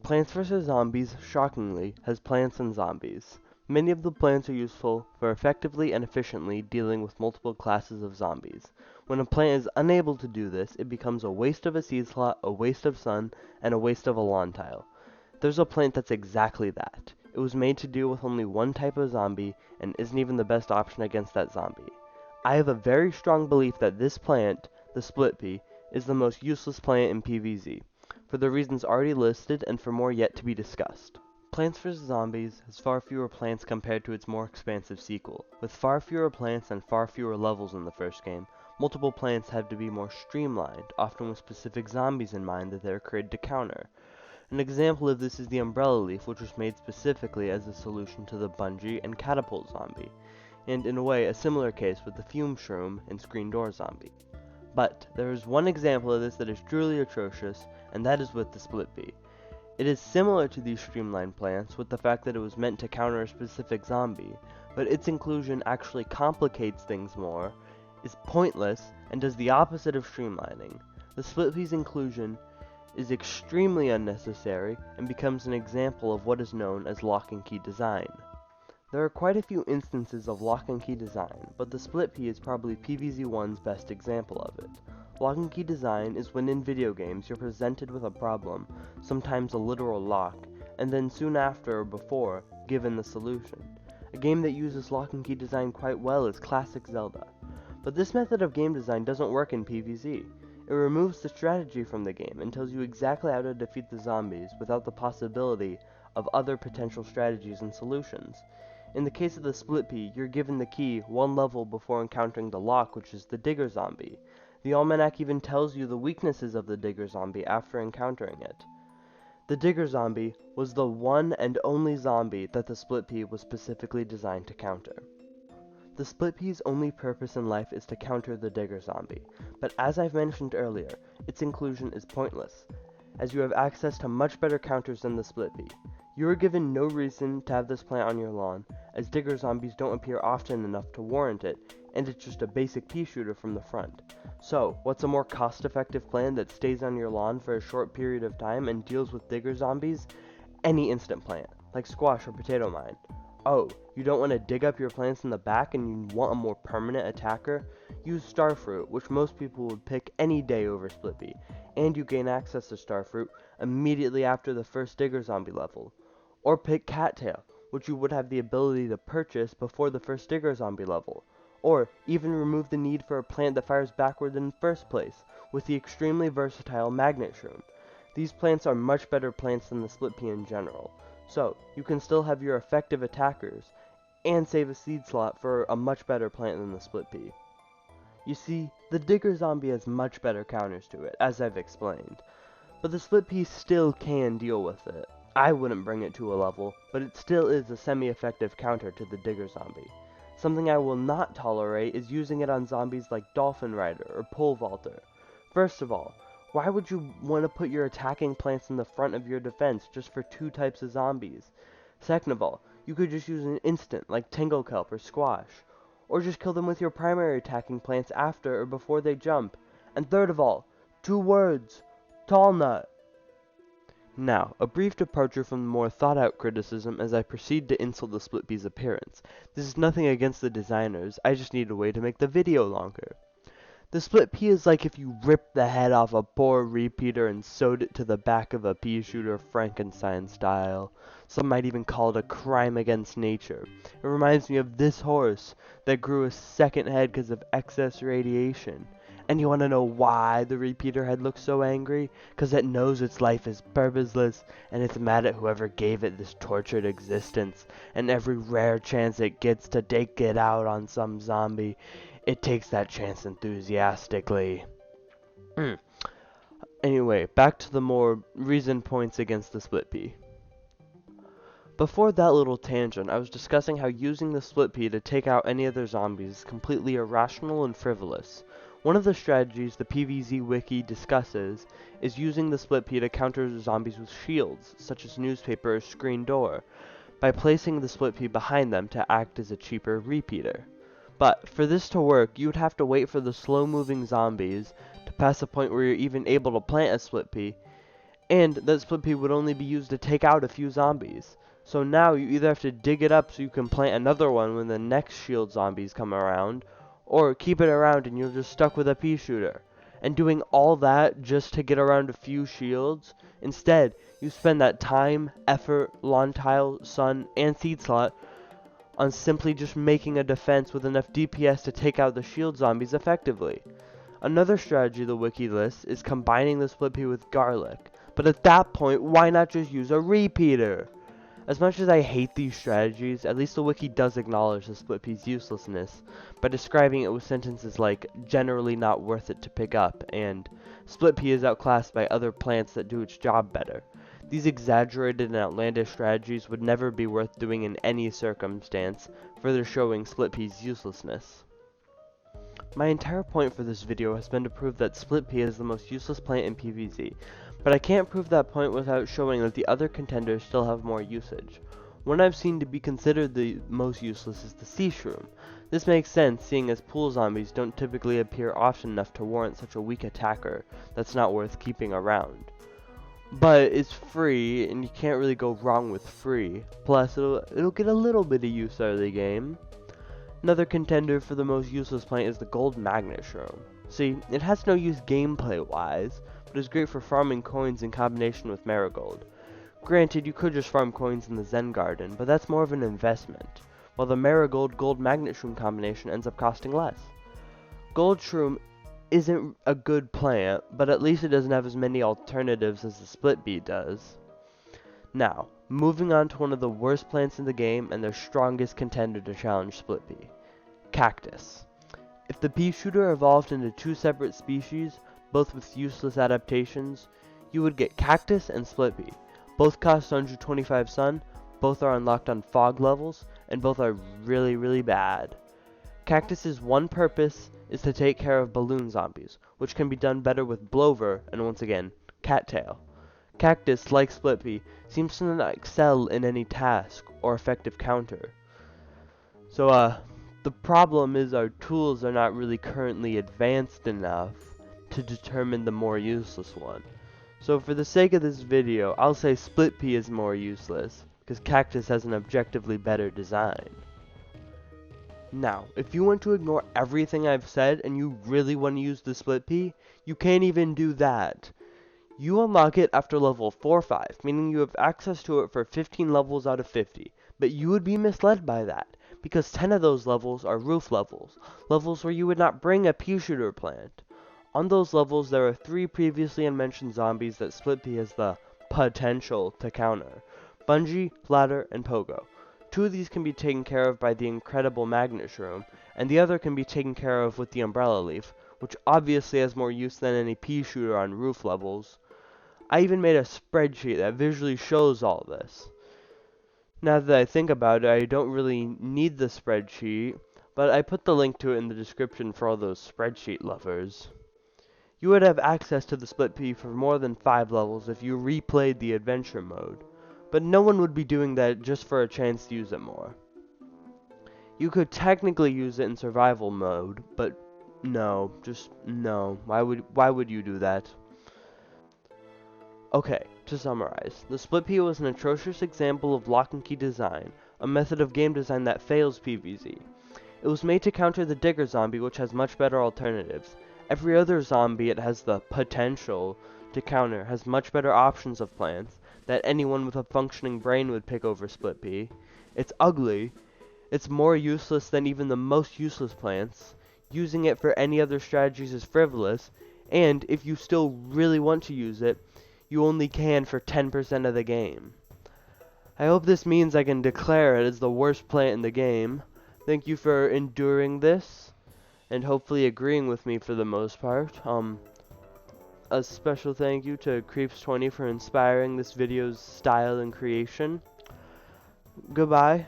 Plants vs. Zombies, shockingly, has plants and zombies. Many of the plants are useful for effectively and efficiently dealing with multiple classes of zombies. When a plant is unable to do this, it becomes a waste of a seed slot, a waste of sun, and a waste of a lawn tile. There's a plant that's exactly that. It was made to deal with only one type of zombie, and isn't even the best option against that zombie. I have a very strong belief that this plant, the split-pea, is the most useless plant in PvZ, for the reasons already listed and for more yet to be discussed. Plants vs. Zombies has far fewer plants compared to its more expansive sequel. With far fewer plants and far fewer levels in the first game, multiple plants have to be more streamlined, often with specific zombies in mind that they are created to counter. An example of this is the umbrella leaf, which was made specifically as a solution to the bungee and catapult zombie, and in a way a similar case with the fume shroom and screen door zombie. But there is one example of this that is truly atrocious, and that is with the split-pea. It is similar to these streamlined plants with the fact that it was meant to counter a specific zombie, but its inclusion actually complicates things more, is pointless, and does the opposite of streamlining. The split-pea's inclusion is extremely unnecessary and becomes an example of what is known as lock and key design. There are quite a few instances of lock and key design, but the split-pea is probably PvZ1's best example of it. Lock and key design is when in video games you're presented with a problem, sometimes a literal lock, and then soon after or before, given the solution. A game that uses lock and key design quite well is classic Zelda. But this method of game design doesn't work in PvZ. It removes the strategy from the game and tells you exactly how to defeat the zombies without the possibility of other potential strategies and solutions. In the case of the split-pea, you're given the key one level before encountering the lock, which is the digger zombie. The almanac even tells you the weaknesses of the digger zombie after encountering it. The digger zombie was the one and only zombie that the split-pea was specifically designed to counter. The split-pea's only purpose in life is to counter the digger zombie, but as I've mentioned earlier, its inclusion is pointless, as you have access to much better counters than the split-pea. You are given no reason to have this plant on your lawn, as digger zombies don't appear often enough to warrant it, and it's just a basic pea shooter from the front. So, what's a more cost-effective plant that stays on your lawn for a short period of time and deals with digger zombies? Any instant plant, like squash or potato mine. Oh, you don't want to dig up your plants in the back and you want a more permanent attacker? Use starfruit, which most people would pick any day over split-pea, and you gain access to starfruit immediately after the first digger zombie level. Or pick cattail, which you would have the ability to purchase before the first digger zombie level. Or even remove the need for a plant that fires backward in the first place, with the extremely versatile magnet shroom. These plants are much better plants than the split-pea in general. So, you can still have your effective attackers, and save a seed slot for a much better plant than the split-pea. You see, the digger zombie has much better counters to it, as I've explained, but the split-pea still can deal with it. I wouldn't bring it to a level, but it still is a semi-effective counter to the digger zombie. Something I will not tolerate is using it on zombies like Dolphin Rider or Pole Vaulter. First of all, why would you want to put your attacking plants in the front of your defense just for two types of zombies? Second of all, you could just use an instant like Tangle Kelp or Squash, or just kill them with your primary attacking plants after or before they jump. And third of all, 2 words, Tall Nut. Now, a brief departure from the more thought-out criticism as I proceed to insult the split-pea's appearance. This is nothing against the designers, I just need a way to make the video longer. The split-pea is like if you ripped the head off a poor repeater and sewed it to the back of a pea shooter Frankenstein style. Some might even call it a crime against nature. It reminds me of this horse that grew a second head because of excess radiation. And you want to know why the repeater head looks so angry? Because it knows its life is purposeless, and it's mad at whoever gave it this tortured existence, and every rare chance it gets to take it out on some zombie, it takes that chance enthusiastically. Anyway, back to the more reasoned points against the split-pea. Before that little tangent, I was discussing how using the split-pea to take out any other zombies is completely irrational and frivolous. One of the strategies the PvZ wiki discusses is using the split-pea to counter zombies with shields, such as newspaper or screen door, by placing the split-pea behind them to act as a cheaper repeater. But for this to work, you would have to wait for the slow-moving zombies to pass a point where you're even able to plant a split-pea, and that Split-Pea would only be used to take out a few zombies. So now you either have to dig it up so you can plant another one when the next shield zombies come around, or keep it around and you're just stuck with a pea shooter. And doing all that just to get around a few shields, instead you spend that time, effort, lawn tile, sun, and seed slot on simply just making a defense with enough DPS to take out the shield zombies effectively. Another strategy the wiki lists is combining the Split-Pea with garlic, but at that point, why not just use a repeater? As much as I hate these strategies, at least the wiki does acknowledge the Split-Pea's uselessness by describing it with sentences like, generally not worth it to pick up, and Split-Pea is outclassed by other plants that do its job better. These exaggerated and outlandish strategies would never be worth doing in any circumstance, further showing Split-Pea's uselessness. My entire point for this video has been to prove that Split-Pea is the most useless plant in PvZ, but I can't prove that point without showing that the other contenders still have more usage. One I've seen to be considered the most useless is the sea shroom. This makes sense, seeing as pool zombies don't typically appear often enough to warrant such a weak attacker that's not worth keeping around. But it's free, and you can't really go wrong with free. Plus, it'll get a little bit of use out of the game. Another contender for the most useless plant is the gold magnet shroom. See, it has no use gameplay-wise, but is great for farming coins in combination with marigold. Granted, you could just farm coins in the Zen Garden, but that's more of an investment, while the marigold gold magnet shroom combination ends up costing less. Gold shroom isn't a good plant, but at least it doesn't have as many alternatives as the Split-Pea does. Now, moving on to one of the worst plants in the game and their strongest contender to challenge Split-Pea, cactus. If the pea shooter evolved into two separate species, both with useless adaptations, you would get cactus and Split-Pea. Both cost 125 sun, both are unlocked on fog levels, and both are really bad. Cactus's one purpose is to take care of balloon zombies, which can be done better with Blover and once again, Cattail. Cactus, like Split-Pea, seems to not excel in any task or effective counter. So, the problem is our tools are not really currently advanced enough to determine the more useless one. So for the sake of this video, I'll say Split-Pea is more useless, because Cactus has an objectively better design. Now, if you want to ignore everything I've said and you really want to use the Split-Pea, you can't even do that. You unlock it after level 4 or 5, meaning you have access to it for 15 levels out of 50, but you would be misled by that, because 10 of those levels are roof levels, levels where you would not bring a pea shooter plant. On those levels, there are 3 previously unmentioned zombies that Split-Pea has the potential to counter: Bungee, Ladder, and Pogo. 2 of these can be taken care of by the incredible Magnet Shroom, and the other can be taken care of with the Umbrella Leaf, which obviously has more use than any pea shooter on roof levels. I even made a spreadsheet that visually shows all this. Now that I think about it, I don't really need the spreadsheet, but I put the link to it in the description for all those spreadsheet lovers. You would have access to the Split-Pea for more than 5 levels if you replayed the adventure mode, but no one would be doing that just for a chance to use it more. You could technically use it in survival mode, but no, just no. Why would you do that? Okay, to summarize, the Split-Pea was an atrocious example of lock and key design, a method of game design that fails PvZ. It was made to counter the Digger zombie, which has much better alternatives. Every other zombie it has the potential to counter has much better options of plants that anyone with a functioning brain would pick over Split-Pea. It's ugly. It's more useless than even the most useless plants. Using it for any other strategies is frivolous, and if you still really want to use it, you only can for 10% of the game. I hope this means I can declare it as the worst plant in the game. Thank you for enduring this, and hopefully agreeing with me for the most part. A special thank you to Creeps20 for inspiring this video's style and creation. Goodbye.